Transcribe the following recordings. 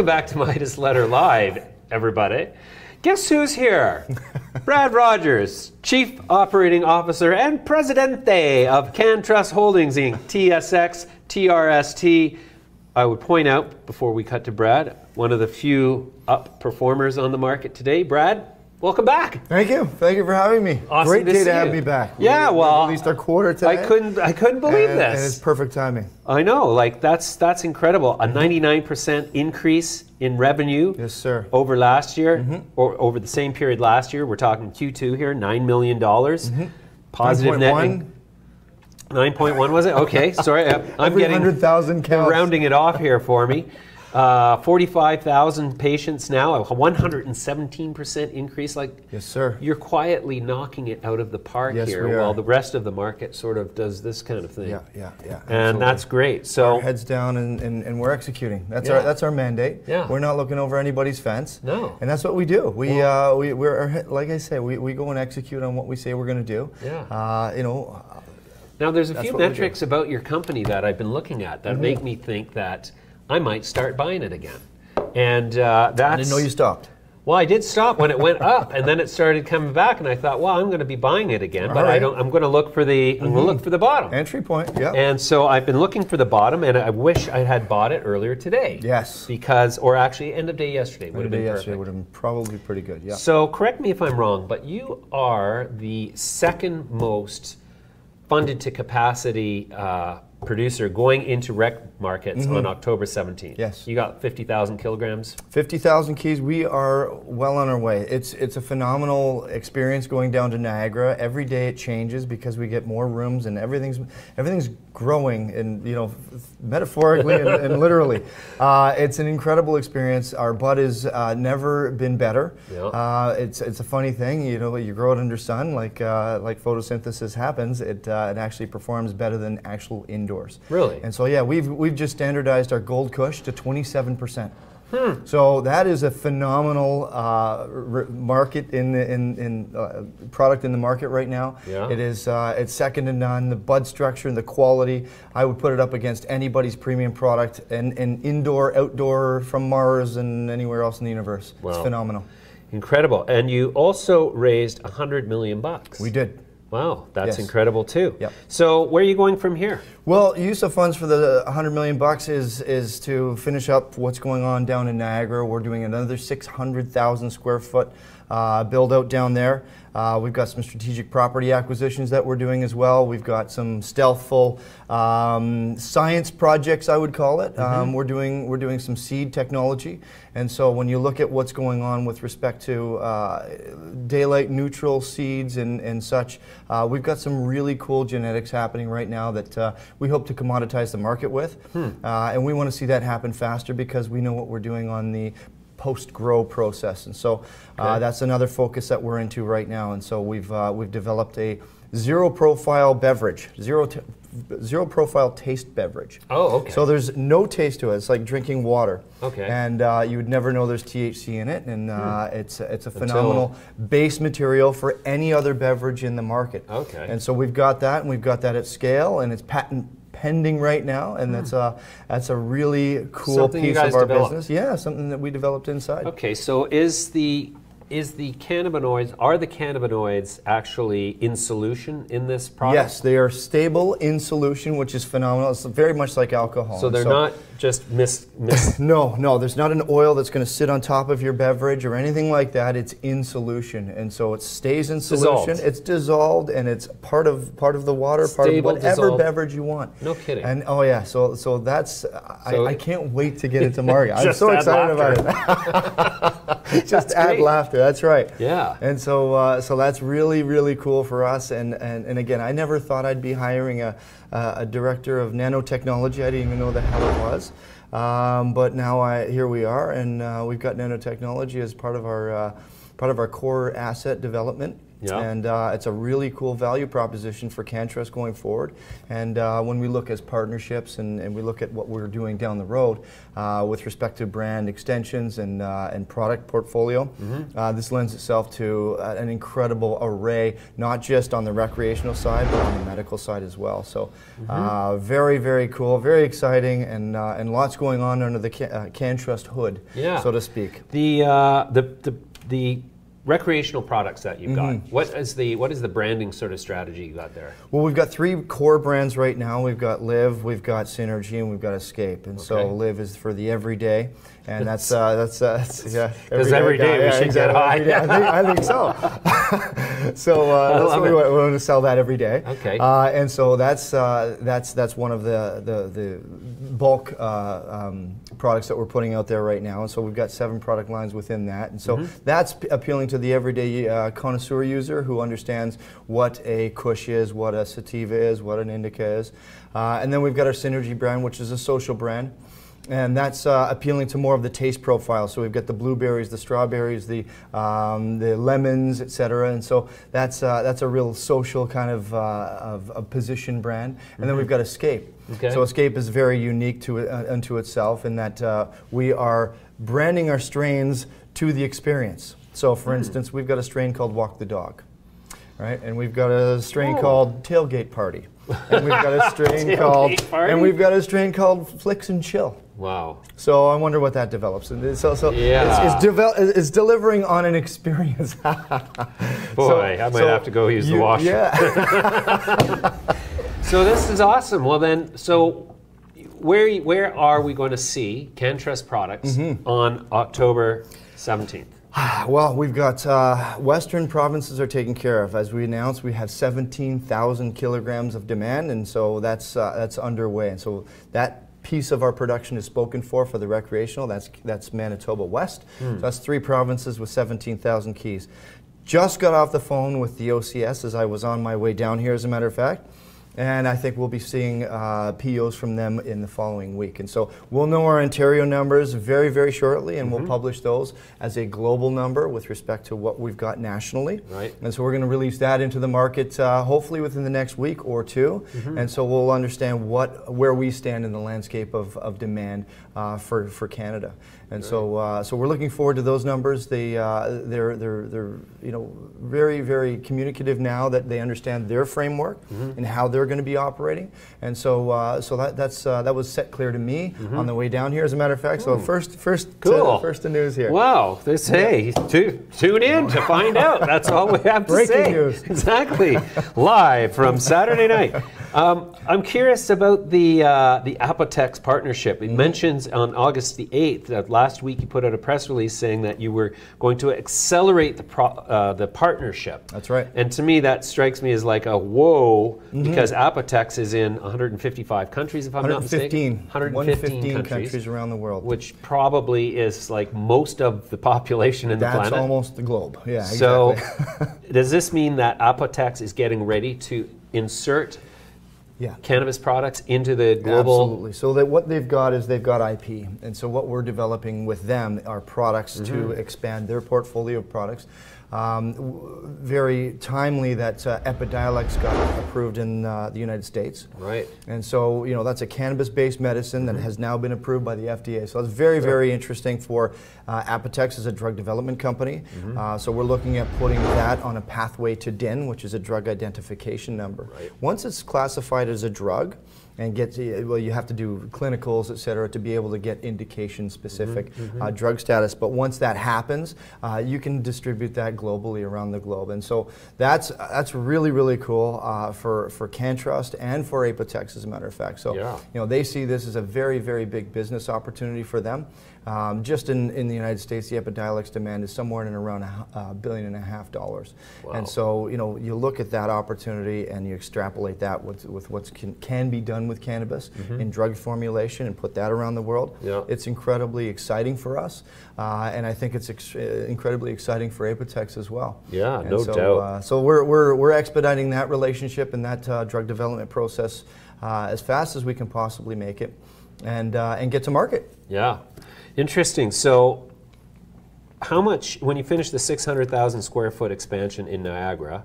Welcome back to Midas Letter Live, everybody. Guess who's here? Brad Rogers, Chief Operating Officer and Presidente of CannTrust Holdings Inc, TSX, TRST. I would point out, before we cut to Brad, one of the few up performers on the market today. Brad, welcome back. Thank you. Thank you for having me. Awesome. Great day to have you. me back. Yeah, we released our quarter today. I couldn't believe this. And it's perfect timing. I know, like that's incredible. A 99% increase in revenue. Yes, sir. Over last year, or over the same period last year. We're talking Q2 here, $9 million. Positive 9.1. net. 9.1 was it? Okay, sorry. I'm getting 100,000 counts. Rounding it off here for me. 45,000 patients now, a 117% increase. Like, yes, sir. You're quietly knocking it out of the park here, while the rest of the market sort of does this kind of thing. Yeah. And Absolutely. that's great. So our heads down and we're executing. That's our mandate. Yeah. We're not looking over anybody's fence. No. And that's what we do. We're like I say, we go and execute on what we say we're going to do. Yeah. Now, there's a few metrics about your company that I've been looking at that make me think that I might start buying it again. And that's... I didn't know you stopped. Well, I did stop when it went up, and then it started coming back, and I thought, well, I'm going to be buying it again, but I don't. I'm going to look for the. I'm going to look for the bottom. Entry point. Yeah. And so I've been looking for the bottom, and I wish I had bought it earlier today. Yes. Because, or actually, end of day yesterday would have been perfect. Yesterday would have been probably pretty good. Yeah. So correct me if I'm wrong, but you are the second most funded to capacity producer going into rec markets on October 17th. Yes. You got 50,000 kilograms? 50,000 keys. We are well on our way. It's a phenomenal experience going down to Niagara. Every day it changes because we get more rooms and everything's growing, and metaphorically and literally. It's an incredible experience. Our bud has never been better. Yeah. It's a funny thing, you grow it under sun, like photosynthesis happens. It actually performs better than actual indoors. Really? And so yeah, we've just standardized our Gold Kush to 27%. So that is a phenomenal market product in the market right now. Yeah. It is it's second to none. The bud structure and the quality, I would put it up against anybody's premium product, and indoor, outdoor, from Mars and anywhere else in the universe. Wow. It's phenomenal. Incredible. And you also raised $100 million. We did. Wow, that's incredible too. Yep. So where are you going from here? Well, use of funds for the $100 million is to finish up what's going on down in Niagara. We're doing another 600,000 square foot build out down there. We've got some strategic property acquisitions that we're doing as well. We've got some stealthful science projects, I would call it. We're doing some seed technology, and so when you look at what's going on with respect to daylight neutral seeds and such, we've got some really cool genetics happening right now that we hope to commoditize the market with, and we want to see that happen faster because we know what we're doing on the post-grow process, and so that's another focus that we're into right now. And so we've developed a zero-profile beverage, zero-profile taste beverage. Oh, okay. So there's no taste to it. It's like drinking water. Okay. And you would never know there's THC in it, and it's a phenomenal base material for any other beverage in the market. Okay. And so we've got that, and we've got that at scale, and it's patent pending right now, and that's a really cool piece of our business. Yeah, something that we developed inside. Okay, so is the cannabinoids, are the cannabinoids actually in solution in this product? Yes, they are stable in solution, which is phenomenal. It's very much like alcohol. So they're not just No, there's not an oil that's going to sit on top of your beverage or anything like that. It's in solution, and so it stays in solution. Dissolved. It's dissolved, and it's part of the water, Stable, part of whatever dissolved. Beverage you want. No kidding. And oh yeah, so that's I can't wait to get it to market. I'm so excited about it. Just add laughter. That's right. Yeah. And so so that's really cool for us. And again, I never thought I'd be hiring a director of nanotechnology. I didn't even know the hell it was. But now here we are, and we've got nanotechnology as part of our part of our core asset development. Yeah. And it's a really cool value proposition for CannTrust going forward. And when we look as partnerships and we look at what we're doing down the road with respect to brand extensions and product portfolio, this lends itself to an incredible array, not just on the recreational side, but on the medical side as well. So very, very cool, very exciting, and lots going on under the CannTrust hood, so to speak. The recreational products that you've got. What is the branding sort of strategy you got there? Well, we've got 3 core brands right now. We've got Live, we've got Synergy, and we've got Escape. And so Live is for the everyday, and that's yeah. Because every day we should get high. I think so. So we want to sell that every day. Okay. And so that's one of the bulk products that we're putting out there right now. And so we've got 7 product lines within that. And so that's appealing to the everyday connoisseur user who understands what a Kush is, what a sativa is, what an indica is. And then we've got our Synergy brand, which is a social brand. And that's appealing to more of the taste profile. So we've got the blueberries, the strawberries, the lemons, etc. And so that's a real social kind of position brand. And then we've got Escape. Okay. So Escape is very unique to unto itself in that we are branding our strains to the experience. So for instance, we've got a strain called Walk the Dog, right? And we've got a strain called Tailgate Party. And we've got a strain called Flicks and Chill. Wow. So I wonder what that develops. And it's delivering on an experience. Boy, I might have to go use the washer. Yeah. So this is awesome. Well then, so where are we going to see CannTrust products on October 17th? Well, we've got Western provinces are taken care of. As we announced, we have 17,000 kilograms of demand, and so that's underway. And so that piece of our production is spoken for the recreational. That's Manitoba West. So that's 3 provinces with 17,000 keys. Just got off the phone with the OCS as I was on my way down here, as a matter of fact. And I think we'll be seeing POs from them in the following week. And so we'll know our Ontario numbers very, very shortly, and we'll publish those as a global number with respect to what we've got nationally. Right. And so we're going to release that into the market hopefully within the next week or 2. And so we'll understand where we stand in the landscape of demand for Canada. And so we're looking forward to those numbers. They're very, very communicative now that they understand their framework and how they're going to be operating. And so that was set clear to me on the way down here, as a matter of fact. So first the news here. Wow. Hey, tune in to find out. That's all we have to say. Breaking news. Exactly. Live from Saturday night. I'm curious about the Apotex Partnership. It mentions on August the 8th that last week you put out a press release saying that you were going to accelerate the partnership. That's right. And to me, that strikes me as like a whoa, because Apotex is in 155 countries, if I'm not mistaken. 115 countries around the world. Which probably is like most of the population in the planet. That's almost the globe. Yeah, exactly. So does this mean that Apotex is getting ready to insert cannabis products into the global? Absolutely. So what they've got is they've got IP, and so what we're developing with them are products to expand their portfolio of products. Very timely that Epidiolex got approved in the United States. Right. And so, that's a cannabis-based medicine that has now been approved by the FDA. So it's very, very interesting for Apotex as a drug development company. So we're looking at putting that on a pathway to DIN, which is a drug identification number. Right. Once it's classified as a drug, and you have to do clinicals, et cetera, to be able to get indication-specific drug status. But once that happens, you can distribute that globally around the globe. And so that's really, really cool for CannTrust and for Apotex, as a matter of fact. So they see this as a very, very big business opportunity for them. Just in the United States, the Epidiolex demand is somewhere in around $1.5 billion. Wow. And so, you look at that opportunity and you extrapolate that with what can be done with cannabis in drug formulation and put that around the world. It's incredibly exciting for us, and I think it's incredibly exciting for Apotex as well. Yeah, and no doubt. So we're expediting that relationship and that drug development process as fast as we can possibly make it, and get to market. Yeah. Interesting. So how much, when you finish the 600,000 square foot expansion in Niagara,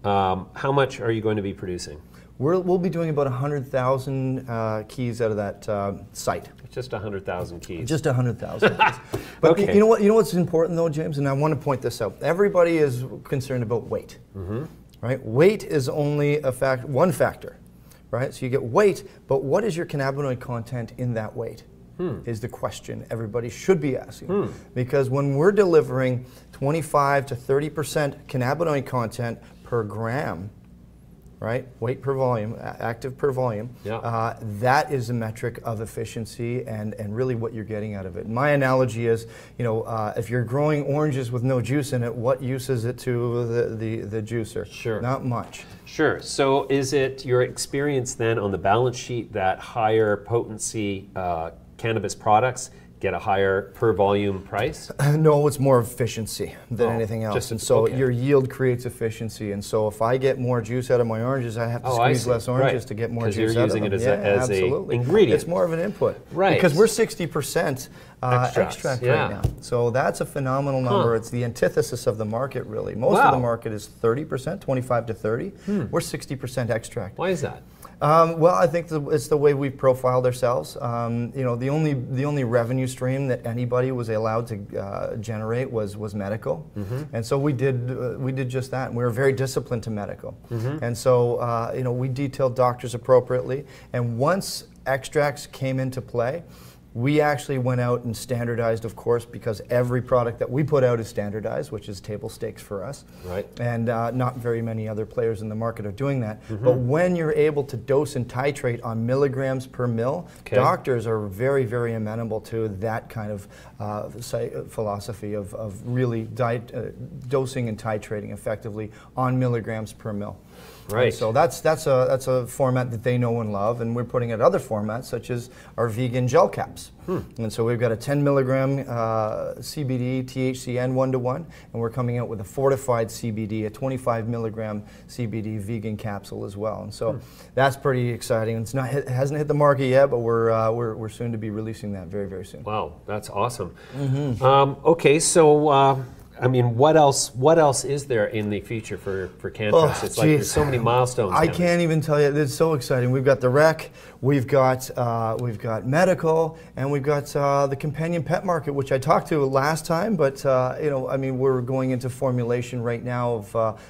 how much are you going to be producing? We'll be doing about 100,000 keys out of that site. Just 100,000 keys. Just 100,000 keys. But Okay. you know what? You know what's important though, James, and I want to point this out. Everybody is concerned about weight, right? Weight is only one factor, right? So you get weight, but what is your cannabinoid content in that weight? Is the question everybody should be asking. Because when we're delivering 25 to 30% cannabinoid content per gram, right? Weight per volume, active per volume. Yeah. That is a metric of efficiency and really what you're getting out of it. My analogy is, you know, if you're growing oranges with no juice in it, what use is it to the juicer? Sure. Not much. Sure. So is it your experience then on the balance sheet that higher potency cannabis products get a higher per volume price? No, it's more efficiency than anything else. And so okay. your yield creates efficiency. And so if I get more juice out of my oranges, I have to squeeze less oranges to get more juice out of them. Because you're using it as a ingredient. It's more of an input. Right. Because we're 60% extract right yeah. now. So that's a phenomenal number. It's the antithesis of the market, really. Most of the market is 30%, 25 to 30. We're 60% extract. Why is that? Well, I think it's the way we've profiled ourselves. You know, the only revenue stream that anybody was allowed to generate was medical, and so we did just that. And we were very disciplined to medical, and so you know, we detailed doctors appropriately. And once extracts came into play, we actually went out and standardized, of course, because every product that we put out is standardized, which is table stakes for us. Right. And not very many other players in the market are doing that. But when you're able to dose and titrate on milligrams per mil, doctors are very, very amenable to that kind of philosophy of really dosing and titrating effectively on milligrams per mil. Right. And so that's a format that they know and love, and we're putting out other formats such as our vegan gel caps. And so we've got a 10 milligram CBD THCN 1-to-1, and we're coming out with a fortified CBD, a 25 milligram CBD vegan capsule as well. And so that's pretty exciting. It hasn't hit the market yet, but we're soon to be releasing that very, very soon. Wow, that's awesome. Okay, so. I mean, what else is there in the future for CannTrust? It's like there's so many milestones. I can't even tell you. It's so exciting. We've got the rec, we've got medical, and we've got the companion pet market, which I talked to last time. But you know, I mean, we're going into formulation right now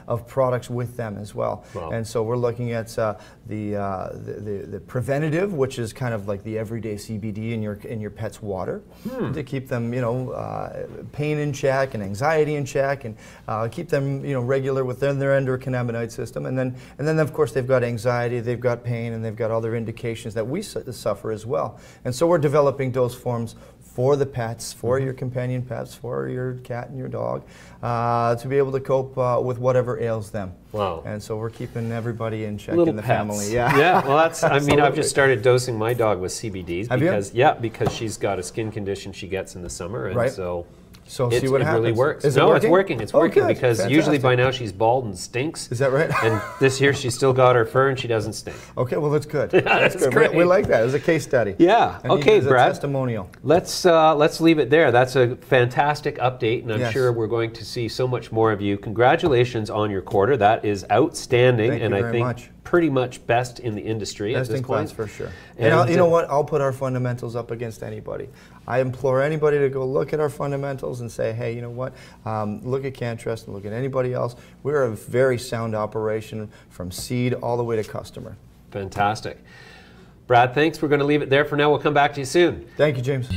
of products with them as well. Wow. And so we're looking at the preventative, which is kind of like the everyday CBD in your pet's water to keep them, you know, pain in check and anxiety in check, and keep them, you know, regular within their endocannabinoid system. And then of course they've got anxiety, they've got pain, and they've got other indications that we suffer as well. And so we're developing dose forms for the pets, for your companion pets, for your cat and your dog, to be able to cope with whatever ails them. Wow. And so we're keeping everybody in check in the family. Yeah. Yeah, well that's, I mean, I've just started dosing my dog with CBDs because she's got a skin condition she gets in the summer, and so see what happens. It really works. Is no, it working? It's working. It's working because Fantastic. usually by now she's bald and stinks. Is that right? And this year she's still got her fur and she doesn't stink. Okay, well that's good. That's good. great. We like that as a case study. Yeah. Okay, Brad. Testimonial. Let's leave it there. That's a fantastic update, and I'm sure we're going to see so much more of you. Congratulations on your quarter. That is outstanding. Thank you very much. Pretty much best in the industry best at this in point. class for sure. And you know what? I'll put our fundamentals up against anybody. I implore anybody to go look at our fundamentals and say, hey, you know what? Look at CannTrust and look at anybody else. We're a very sound operation from seed all the way to customer. Fantastic. Brad, thanks. We're going to leave it there for now. We'll come back to you soon. Thank you, James.